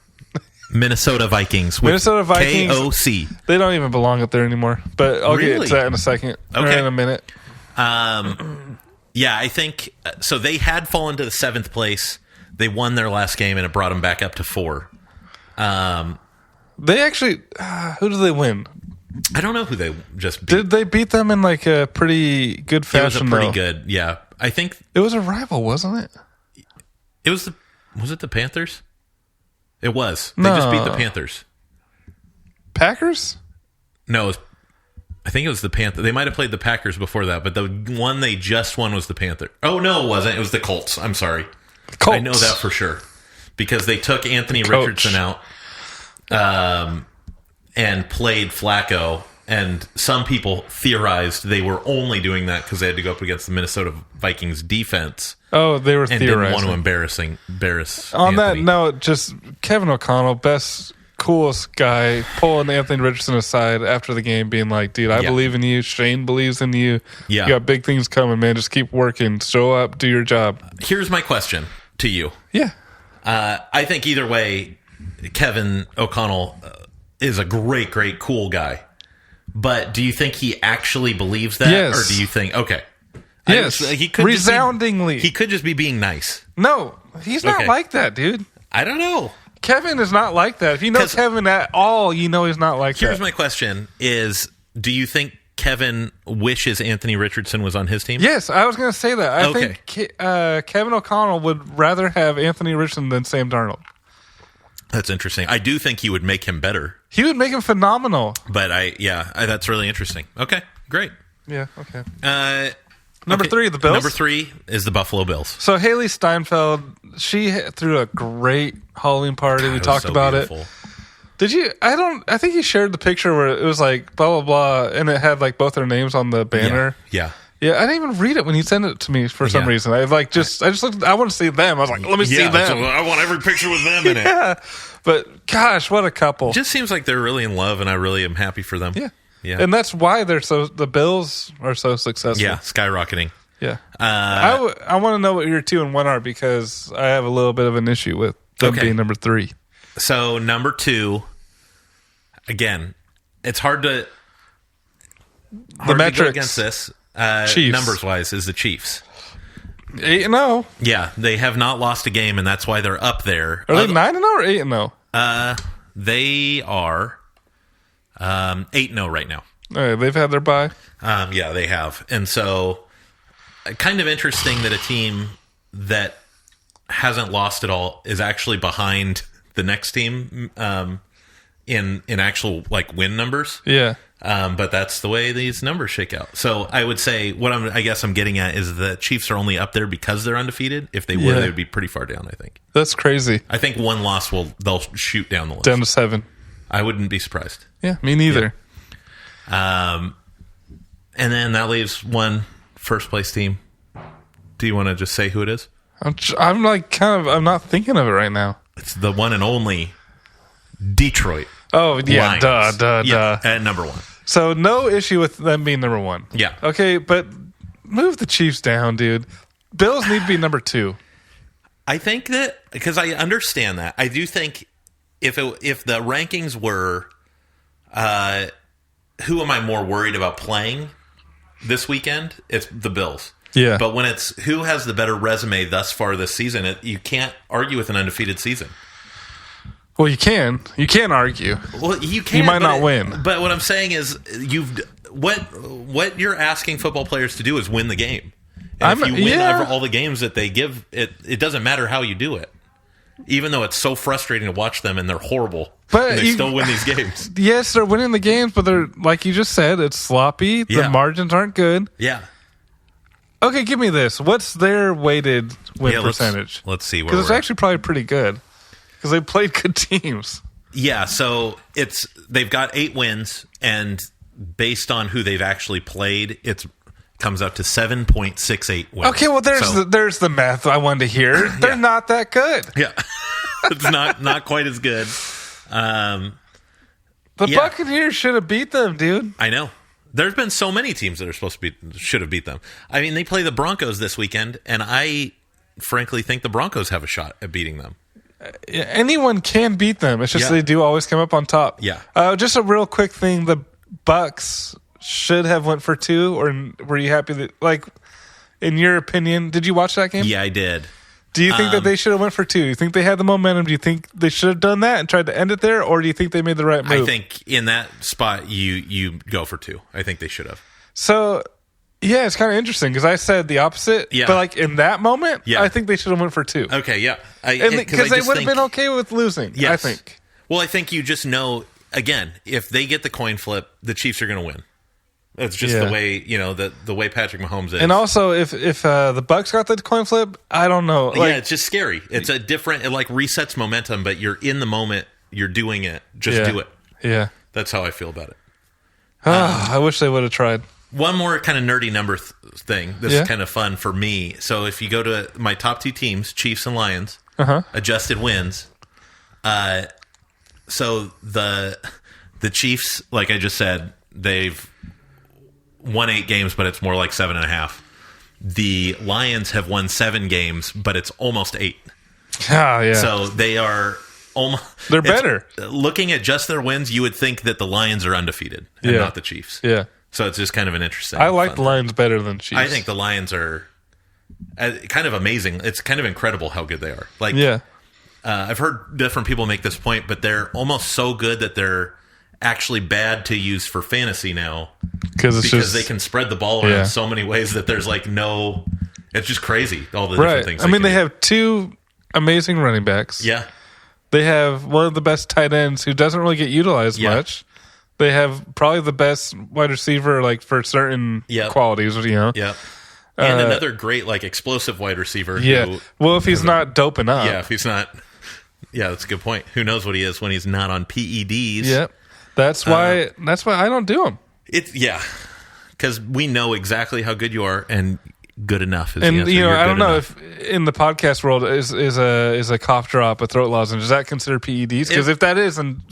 Minnesota Vikings. Minnesota Vikings. KOC. They don't even belong up there anymore. But I'll get to that in a second. Okay. Or in a minute. Yeah, I think so. They had fallen to the 7th place. They won their last game, and it brought them back up to 4. They actually, who did they win? I don't know who they just beat. Did they beat them in like a pretty good fashion? It was a pretty good. Yeah, I think it was a rival, wasn't it? It was was it the Panthers? It was. They just beat the Panthers. Packers? No, I think it was the Panthers. They might have played the Packers before that, but the one they just won was the Panthers. Oh, no, it wasn't. It was the Colts. I'm sorry. Colts. I know that for sure. Because they took Anthony Richardson out and played Flacco, and some people theorized they were only doing that because they had to go up against the Minnesota Vikings defense. Oh, they were and theorizing. Didn't want to embarrass On Anthony. that note, just Kevin O'Connell, best, coolest guy, pulling Anthony Richardson aside after the game, being like, dude, I believe in you. Shane believes in you. Yeah. You got big things coming, man. Just keep working. Show up. Do your job. Here's my question to you. Yeah. I think either way, Kevin O'Connell is a great, great, cool guy. But do you think he actually believes that? Yes. Or do you think, okay. Yes. He could resoundingly. He could just be being nice. No, he's not like that, dude. I don't know. Kevin is not like that. If you know Kevin at all, you know he's not like that. Here's my question is, do you think Kevin wishes Anthony Richardson was on his team? Yes, I was going to say that. I think Kevin O'Connell would rather have Anthony Richardson than Sam Darnold. That's interesting. I do think he would make him better. He would make him phenomenal. But that's really interesting. Okay, great. Yeah, okay. Number 3, the Bills. Number 3 is the Buffalo Bills. So Haley Steinfeld, she threw a great Halloween party. We talked about it. Did you? I think you shared the picture where it was like blah, blah, blah, and it had like both their names on the banner. Yeah. Yeah, I didn't even read it when you sent it to me for some reason. I just looked. I want to see them. I was like, let me see them. I want every picture with them in it. Yeah, but gosh, what a couple! It just seems like they're really in love, and I really am happy for them. Yeah, and that's why the Bills are so successful. Yeah, skyrocketing. Yeah, I want to know what your 2 and 1 are because I have a little bit of an issue with them being number 3. So number 2, again, it's hard to metrics go against this. Numbers wise, is the Chiefs 8-0? Yeah, they have not lost a game, and that's why they're up there. Are they 9-0 or 8-0? They are 8-0 right now. All right, they've had their bye. Yeah, they have, and so kind of interesting that a team that hasn't lost at all is actually behind the next team in actual like win numbers. Yeah. But that's the way these numbers shake out. So I would say I guess I'm getting at is the Chiefs are only up there because they're undefeated. If they were, they would be pretty far down, I think. That's crazy. I think one loss they'll shoot down the list. Down to 7. I wouldn't be surprised. Yeah, me neither. Yeah. And then that leaves one first place team. Do you want to just say who it is? I'm like I'm not thinking of it right now. It's the one and only Detroit. Oh, yeah, Lions. duh. At number 1. So no issue with them being number 1. Yeah. Okay, but move the Chiefs down, dude. Bills need to be number 2. I think that, because I understand that, I do think if the rankings were, who am I more worried about playing this weekend? It's the Bills. Yeah. But when it's who has the better resume thus far this season, you can't argue with an undefeated season. Well, you can. You can't argue. Well, you can. You might not win. But what I'm saying is, what you're asking football players to do is win the game. And if you win all the games that they give, it doesn't matter how you do it. Even though it's so frustrating to watch them and they're horrible, but they still win these games. Yes, they're winning the games, but they're, like you just said, it's sloppy. The margins aren't good. Yeah. Okay, give me this. What's their weighted win percentage? Let's see. Because it's actually probably pretty good. Because they played good teams. Yeah, so they've got 8 wins, and based on who they've actually played, it comes out to 7.68 wins. Okay, well, there's the math I wanted to hear. They're not that good. Yeah, it's not quite as good. Um, The Buccaneers should have beat them, dude. I know. There's been so many teams that are supposed to should have beat them. I mean, they play the Broncos this weekend, and I frankly think the Broncos have a shot at beating them. Anyone can beat them. It's just they do always come up on top. Yeah. Just a real quick thing. The Bucks should have went for 2, or were you happy that, like, in your opinion, did you watch that game? Yeah, I did. Do you think that they should have went for 2? Do you think they had the momentum? Do you think they should have done that and tried to end it there? Or do you think they made the right move? I think in that spot, you go for 2. I think they should have. So, yeah, it's kind of interesting because I said the opposite. Yeah. But, like, in that moment, I think they should have went for 2. Okay, yeah. Because they would have been okay with losing, yes. I think. Well, I think you just know, again, if they get the coin flip, the Chiefs are going to win. That's just the way, the way Patrick Mahomes is. And also, if the Bucks got the coin flip, I don't know. Like, it's just scary. It's a different, it like resets momentum, but you're in the moment, you're doing it. Just do it. Yeah. That's how I feel about it. I wish they would have tried. One more kind of nerdy number thing. This is kind of fun for me. So if you go to my top 2 teams, Chiefs and Lions, adjusted wins. So the Chiefs, like I just said, they've won 8 games, but it's more like 7.5. The Lions have won 7 games, but it's almost 8. Yeah. So they are almost. They're better. Looking at just their wins, you would think that the Lions are undefeated and not the Chiefs. Yeah. So it's just kind of an interesting. I like the Lions better than Chiefs. I think the Lions are kind of amazing. It's kind of incredible how good they are. Like, I've heard different people make this point, but they're almost so good that they're actually bad to use for fantasy now because they can spread the ball around so many ways that there's like no. It's just crazy all the different things. I mean, they have 2 amazing running backs. Yeah, they have one of the best tight ends who doesn't really get utilized much. They have probably the best wide receiver, like for certain qualities. Yeah. And another great, like, explosive wide receiver. Well, if he's not doping up. Yeah, if he's not. Yeah, that's a good point. Who knows what he is when he's not on PEDs? Yeah. That's why I don't do them. Because we know exactly how good you are, and good enough is and the answer. I don't know if in the podcast world is a cough drop, a throat lozenge, is that considered PEDs? Because if that is, then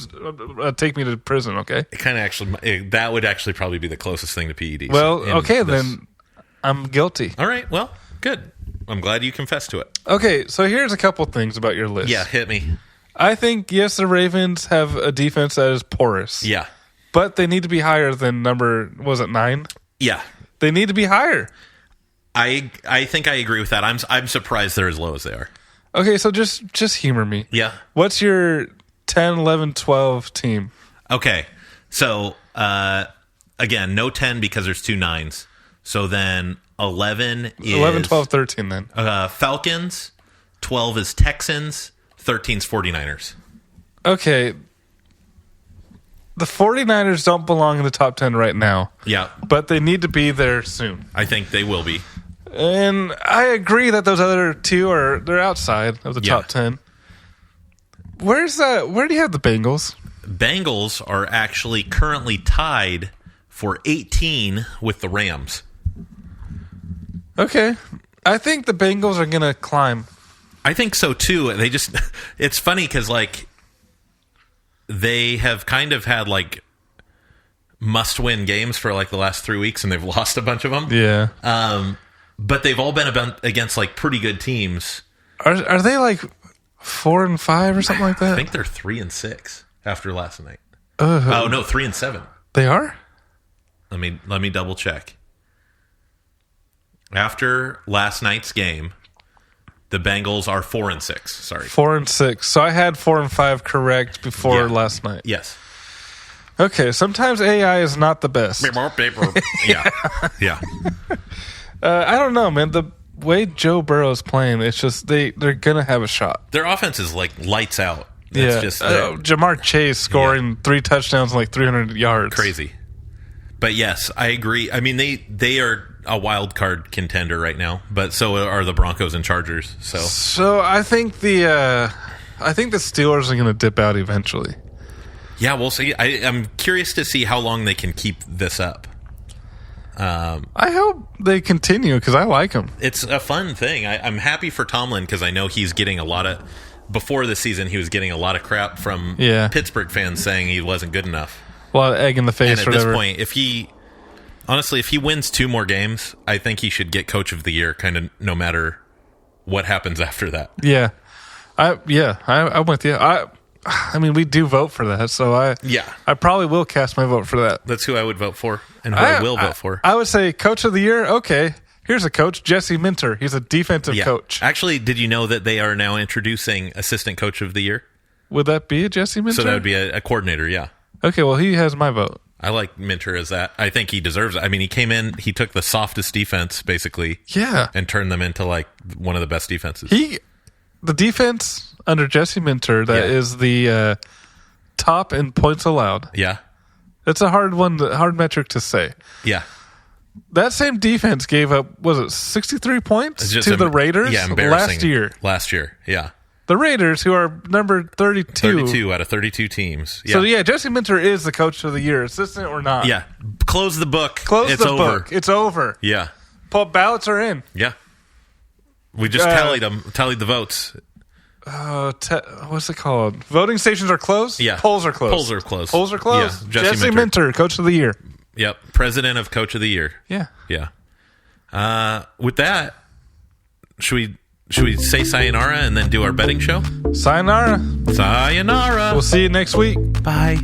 take me to prison. Okay. It kind of actually that would actually probably be the closest thing to PEDs. Well, okay, then I'm guilty. All right. Well, good. I'm glad you confessed to it. Okay, so here's a couple things about your list. Yeah, hit me. I think, yes, the Ravens have a defense that is porous. Yeah. But they need to be higher than 9? Yeah. They need to be higher. I think I agree with that. I'm surprised they're as low as they are. Okay, so just humor me. Yeah. What's your 10, 11, 12 team? Okay. So, again, no 10 because there's 2 9s. So then 11 is... 11, 12, 13 then. Falcons. 12 is Texans. 13's 49ers. Okay. The 49ers don't belong in the top 10 right now. Yeah. But they need to be there soon. I think they will be. And I agree that those other 2 they're outside of the top 10. Where do you have the Bengals? Bengals are actually currently tied for 18 with the Rams. Okay. I think the Bengals are going to climb. I think so too. They just, it's funny because like they have kind of had like must-win games for like the last 3 weeks, and they've lost a bunch of them. Yeah. But they've all been against like pretty good teams. Are they like 4 and 5 or something like that? I think they're 3 and 6 after last night. Oh no, 3 and 7. They are? Let me double check. After last night's game, the Bengals are 4 and 6. Sorry, 4 and 6. So I had 4 and 5 correct before last night. Yes. Okay. Sometimes AI is not the best. Yeah. I don't know, man. The way Joe Burrow's playing, it's just they're gonna have a shot. Their offense is like lights out. It's just Jamar Chase scoring 3 touchdowns and like 300 yards. Crazy. But yes, I agree. I mean, they are a wild card contender right now, but so are the Broncos and Chargers. So I think the Steelers are going to dip out eventually. Yeah, we'll see. I'm curious to see how long they can keep this up. I hope they continue because I like them. It's a fun thing. I'm happy for Tomlin because I know he's getting a lot of before the season, he was getting a lot of crap from Pittsburgh fans saying he wasn't good enough. A lot of egg in the face. And at this point, if he wins 2 more games, I think he should get Coach of the Year, kind of no matter what happens after that. Yeah, I'm with you. I mean, we do vote for that, so I probably will cast my vote for that. That's who I would vote for, and who I will vote for. I would say Coach of the Year. Okay, here's a coach, Jesse Minter. He's a defensive coach. Actually, did you know that they are now introducing Assistant Coach of the Year? Would that be a Jesse Minter? So that would be a coordinator, yeah. Okay, well, he has my vote. I like Minter as that. I think he deserves it. I mean, he came in, he took the softest defense, basically. Yeah. And turned them into, like, one of the best defenses. The defense under Jesse Minter, that is the top in points allowed. Yeah. That's a hard metric to say. Yeah. That same defense gave up, was it 63 points to the Raiders embarrassing. last year? Yeah. The Raiders, who are number 32. 32 out of 32 teams. Yeah. So, Jesse Minter is the Coach of the Year, assistant or not. Yeah. Close the book. It's over. It's over. Yeah. Ballots are in. Yeah. We just tallied the votes. What's it called? Voting stations are closed? Yeah. Polls are closed. Polls are closed. Yeah. Jesse Minter, Coach of the Year. Yep. President of Coach of the Year. Yeah. Yeah. With that, should we say sayonara and then do our betting show? Sayonara. Sayonara. We'll see you next week. Bye.